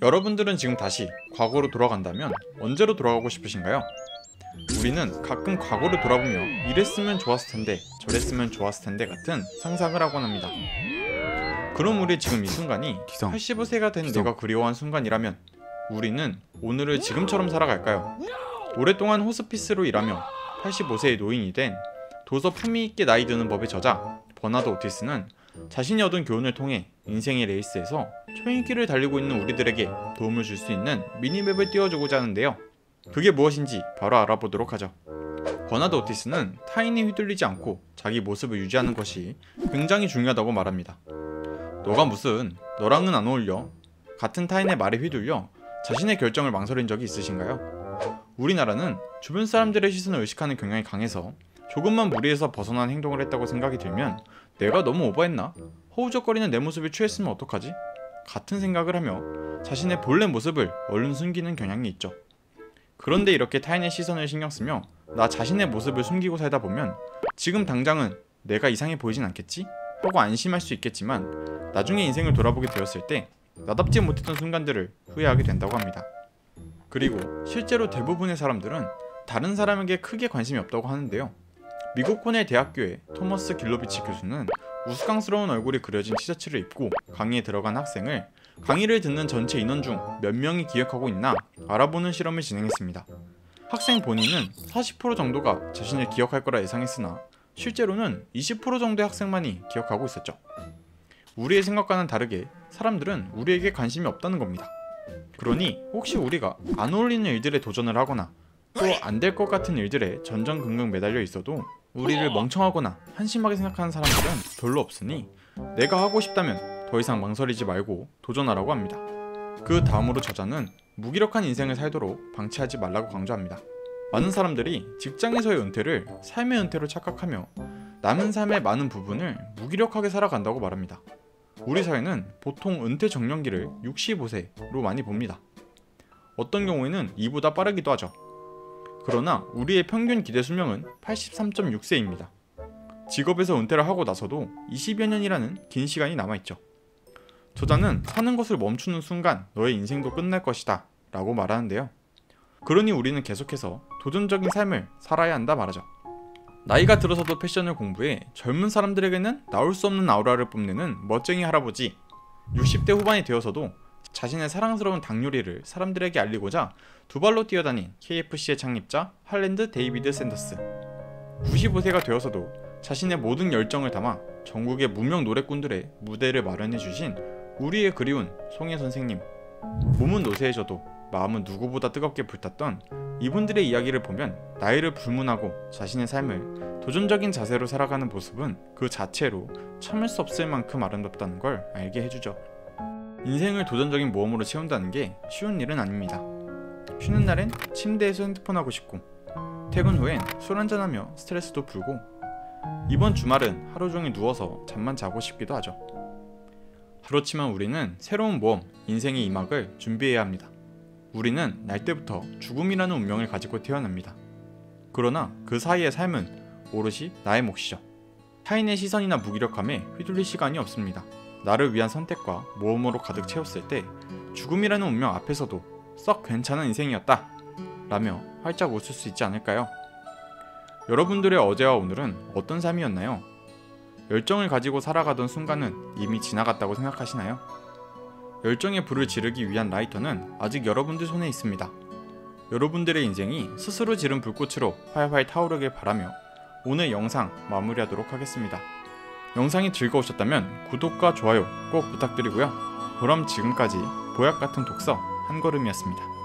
여러분들은 지금 다시 과거로 돌아간다면 언제로 돌아가고 싶으신가요? 우리는 가끔 과거를 돌아보며 이랬으면 좋았을 텐데 저랬으면 좋았을 텐데 같은 상상을 하곤 합니다. 그럼 우리 지금 이 순간이 85세가 된 내가 그리워한 순간이라면 우리는 오늘을 지금처럼 살아갈까요? 오랫동안 호스피스로 일하며 85세의 노인이 된 도서 품위있게 나이 드는 법의 저자 버나드 오티스는 자신이 얻은 교훈을 통해 인생의 레이스에서 초인기를 달리고 있는 우리들에게 도움을 줄 수 있는 미니맵을 띄워주고자 하는데요. 그게 무엇인지 바로 알아보도록 하죠. 버나드 오티스는 타인이 휘둘리지 않고 자기 모습을 유지하는 것이 굉장히 중요하다고 말합니다. 너가 무슨 너랑은 안 어울려 같은 타인의 말에 휘둘려 자신의 결정을 망설인 적이 있으신가요? 우리나라는 주변 사람들의 시선을 의식하는 경향이 강해서 조금만 무리해서 벗어난 행동을 했다고 생각이 들면 내가 너무 오버했나? 허우적거리는 내 모습을 취했으면 어떡하지? 같은 생각을 하며 자신의 본래 모습을 얼른 숨기는 경향이 있죠. 그런데 이렇게 타인의 시선을 신경쓰며 나 자신의 모습을 숨기고 살다 보면 지금 당장은 내가 이상해 보이진 않겠지? 하고 안심할 수 있겠지만 나중에 인생을 돌아보게 되었을 때 나답지 못했던 순간들을 후회하게 된다고 합니다. 그리고 실제로 대부분의 사람들은 다른 사람에게 크게 관심이 없다고 하는데요. 미국 코넬 대학교의 토머스 길로비치 교수는 우스꽝스러운 얼굴이 그려진 티셔츠를 입고 강의에 들어간 학생을 강의를 듣는 전체 인원 중 몇 명이 기억하고 있나 알아보는 실험을 진행했습니다. 학생 본인은 40% 정도가 자신을 기억할 거라 예상했으나 실제로는 20% 정도의 학생만이 기억하고 있었죠. 우리의 생각과는 다르게 사람들은 우리에게 관심이 없다는 겁니다. 그러니 혹시 우리가 안 어울리는 일들에 도전을 하거나 또 안 될 것 같은 일들에 전전긍긍 매달려 있어도 우리를 멍청하거나 한심하게 생각하는 사람들은 별로 없으니 내가 하고 싶다면 더 이상 망설이지 말고 도전하라고 합니다. 그 다음으로 저자는 무기력한 인생을 살도록 방치하지 말라고 강조합니다. 많은 사람들이 직장에서의 은퇴를 삶의 은퇴로 착각하며 남은 삶의 많은 부분을 무기력하게 살아간다고 말합니다. 우리 사회는 보통 은퇴 정년기를 65세로 많이 봅니다. 어떤 경우에는 이보다 빠르기도 하죠. 그러나 우리의 평균 기대 수명은 83.6세입니다. 직업에서 은퇴를 하고 나서도 20여 년이라는 긴 시간이 남아있죠. 저자는 사는 것을 멈추는 순간 너의 인생도 끝날 것이다 라고 말하는데요. 그러니 우리는 계속해서 도전적인 삶을 살아야 한다 말하죠. 나이가 들어서도 패션을 공부해 젊은 사람들에게는 나올 수 없는 아우라를 뽐내는 멋쟁이 할아버지, 60대 후반이 되어서도 자신의 사랑스러운 닭 요리를 사람들에게 알리고자 두 발로 뛰어다닌 KFC의 창립자 할랜드 데이비드 샌더스, 95세가 되어서도 자신의 모든 열정을 담아 전국의 무명 노래꾼들의 무대를 마련해주신 우리의 그리운 송혜 선생님, 몸은 노쇠해져도 마음은 누구보다 뜨겁게 불탔던 이분들의 이야기를 보면 나이를 불문하고 자신의 삶을 도전적인 자세로 살아가는 모습은 그 자체로 참을 수 없을 만큼 아름답다는 걸 알게 해주죠. 인생을 도전적인 모험으로 채운다는 게 쉬운 일은 아닙니다. 쉬는 날엔 침대에서 핸드폰 하고 싶고 퇴근 후엔 술 한잔하며 스트레스도 풀고 이번 주말은 하루 종일 누워서 잠만 자고 싶기도 하죠. 그렇지만 우리는 새로운 모험, 인생의 2막을 준비해야 합니다. 우리는 날 때부터 죽음이라는 운명을 가지고 태어납니다. 그러나 그 사이의 삶은 오롯이 나의 몫이죠. 타인의 시선이나 무기력함에 휘둘릴 시간이 없습니다. 나를 위한 선택과 모험으로 가득 채웠을 때 죽음이라는 운명 앞에서도 썩 괜찮은 인생이었다 라며 활짝 웃을 수 있지 않을까요? 여러분들의 어제와 오늘은 어떤 삶이었나요? 열정을 가지고 살아가던 순간은 이미 지나갔다고 생각하시나요? 열정의 불을 지르기 위한 라이터는 아직 여러분들 손에 있습니다. 여러분들의 인생이 스스로 지른 불꽃으로 활활 타오르길 바라며 오늘 영상 마무리하도록 하겠습니다. 영상이 즐거우셨다면 구독과 좋아요 꼭 부탁드리고요. 그럼 지금까지 보약같은 독서 한걸음이었습니다.